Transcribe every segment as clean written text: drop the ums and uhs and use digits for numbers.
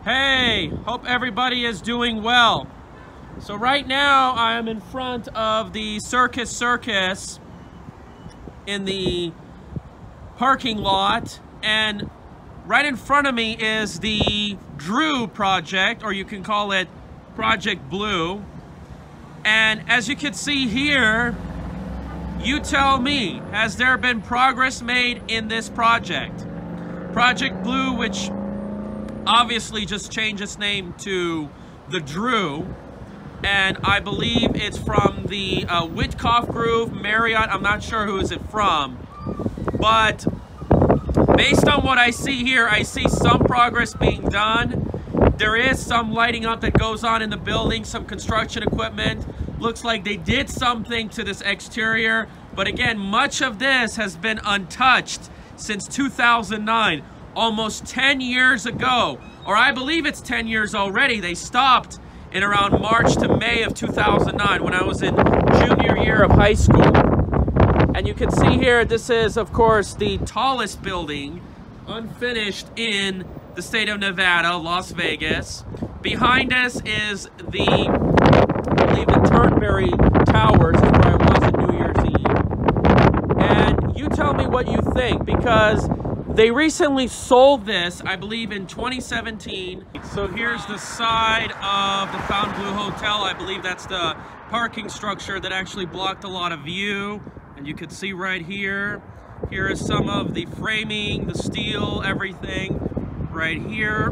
Hey, hope everybody is doing well. So right now I am in front of the Circus Circus in the parking lot, and right in front of me is the Drew project, or you can call it Project Blue. And as you can see here, you tell me, has there been progress made in this project? Project Blue, which obviously just changed its name to the Drew, and I believe it's from the Witkoff Group, Marriott, I'm not sure who is it from, but based on what I see here, I see some progress being done. There is some lighting up that goes on in the building, some construction equipment. Looks like they did something to this exterior, but again, much of this has been untouched since 2009. Almost 10 years ago, or I believe it's 10 years already. They stopped in around March to May of 2009 when I was in junior year of high school. And you can see here, this is of course the tallest building unfinished in the state of Nevada, Las Vegas. Behind us is the, I believe the Turnberry Towers is where I was at New Year's Eve. And you tell me what you think, because they recently sold this, I believe, in 2017. So here's the side of the Fountainebleau Hotel. I believe that's the parking structure that actually blocked a lot of view. And you can see right here, here is some of the framing, the steel, everything right here.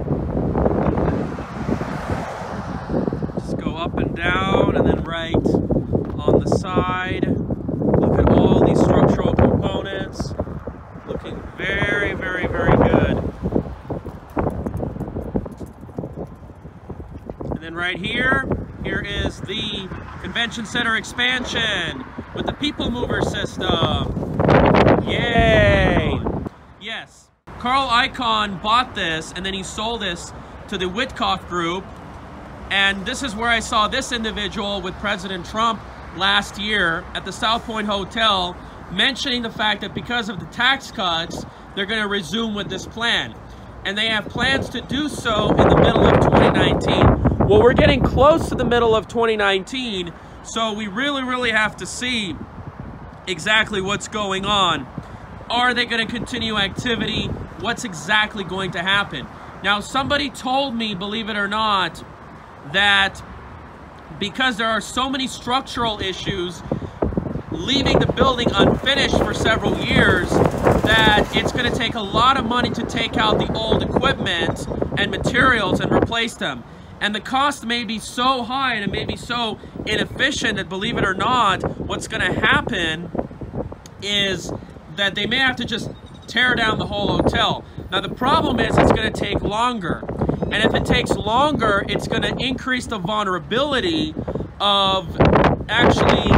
Just go up and down, and then right on the side. Look at all these structural components. Looking very, very, very good. And then right here, here is the convention center expansion with the people mover system. Yay! Yes. Carl Icahn bought this, and then he sold this to the Witkoff Group. And this is where I saw this individual with President Trump last year at the South Point Hotel, mentioning the fact that because of the tax cuts, they're going to resume with this plan. And they have plans to do so in the middle of 2019. Well, we're getting close to the middle of 2019, so we really have to see exactly what's going on. Are they going to continue activity? What's exactly going to happen? Now, somebody told me, believe it or not, that because there are so many structural issues leaving the building unfinished for several years, that it's going to take a lot of money to take out the old equipment and materials and replace them. And the cost may be so high and it may be so inefficient that, believe it or not, what's going to happen is that they may have to just tear down the whole hotel. Now the problem is it's going to take longer. And if it takes longer, it's going to increase the vulnerability of actually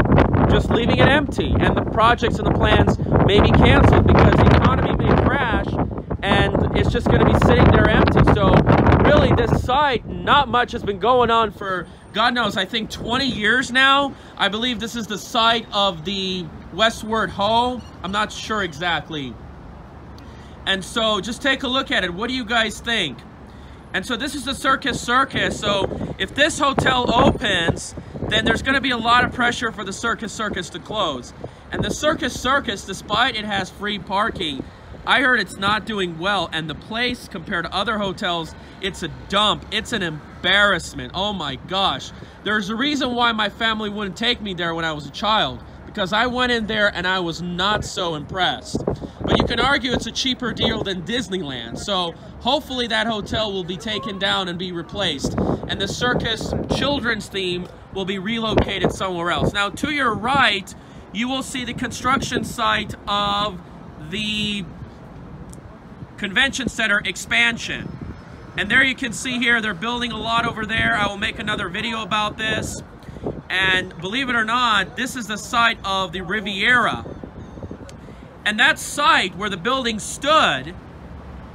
just leaving it empty, and the projects and the plans may be canceled because the economy may crash and it's just going to be sitting there empty. So really, this site, not much has been going on for, God knows, I think 20 years now. I believe this is the site of the Westward Ho. I'm not sure exactly. And so just take a look at it. What do you guys think? And so this is the Circus Circus. So if this hotel opens, then there's going to be a lot of pressure for the Circus Circus to close. And the Circus Circus, despite it has free parking, I heard it's not doing well. And the place, compared to other hotels, it's a dump. It's an embarrassment. Oh my gosh. There's a reason why my family wouldn't take me there when I was a child, because I went in there and I was not so impressed. But you can argue it's a cheaper deal than Disneyland. So hopefully that hotel will be taken down and be replaced. And the Circus Children's theme will be relocated somewhere else. Now, to your right, you will see the construction site of the convention center expansion. And there you can see here, they're building a lot over there. I will make another video about this. And believe it or not, this is the site of the Riviera. And that site where the building stood,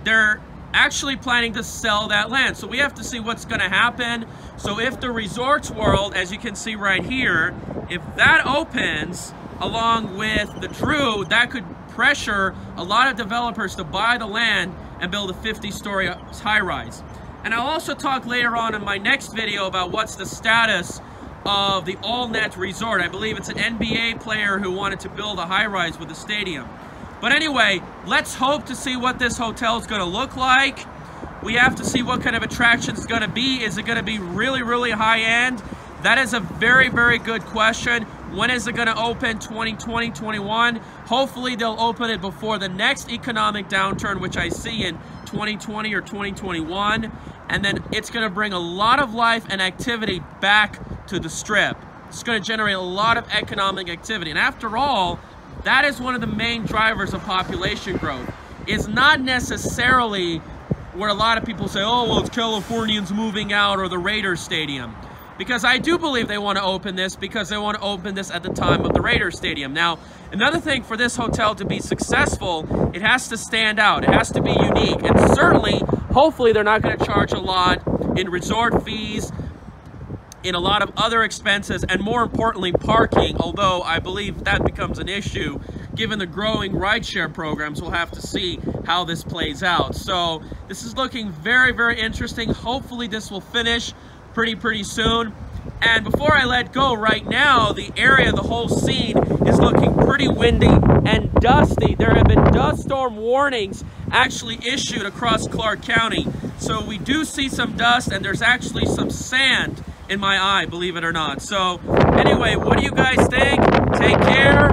they're actually planning to sell that land. So we have to see what's going to happen. So if the Resorts World, as you can see right here, if that opens along with the Drew, that could pressure a lot of developers to buy the land and build a 50-story high-rise. And I'll also talk later on in my next video about what's the status of the all-net resort. I believe it's an NBA player who wanted to build a high-rise with a stadium. But anyway, let's hope to see what this hotel is going to look like. We have to see what kind of attraction it's going to be. Is it going to be really, really high-end? That is a very, very good question. When is it going to open? 2020, 21? Hopefully they'll open it before the next economic downturn, which I see in 2020 or 2021. And then it's going to bring a lot of life and activity back to the Strip. It's going to generate a lot of economic activity. And after all, that is one of the main drivers of population growth. It's not necessarily where a lot of people say, oh, well, it's Californians moving out or the Raiders Stadium. Because I do believe they want to open this because they want to open this at the time of the Raiders Stadium. Now, another thing for this hotel to be successful, it has to stand out. It has to be unique. And certainly, hopefully, they're not going to charge a lot in resort fees, in a lot of other expenses, and more importantly, parking, although I believe that becomes an issue. Given the growing rideshare programs, we'll have to see how this plays out. So this is looking very, very interesting. Hopefully this will finish pretty soon. And before I let go, right now, the area, the whole scene is looking pretty windy and dusty. There have been dust storm warnings actually issued across Clark County. So we do see some dust, and there's actually some sand in my eye, believe it or not. So anyway, what do you guys think? Take care.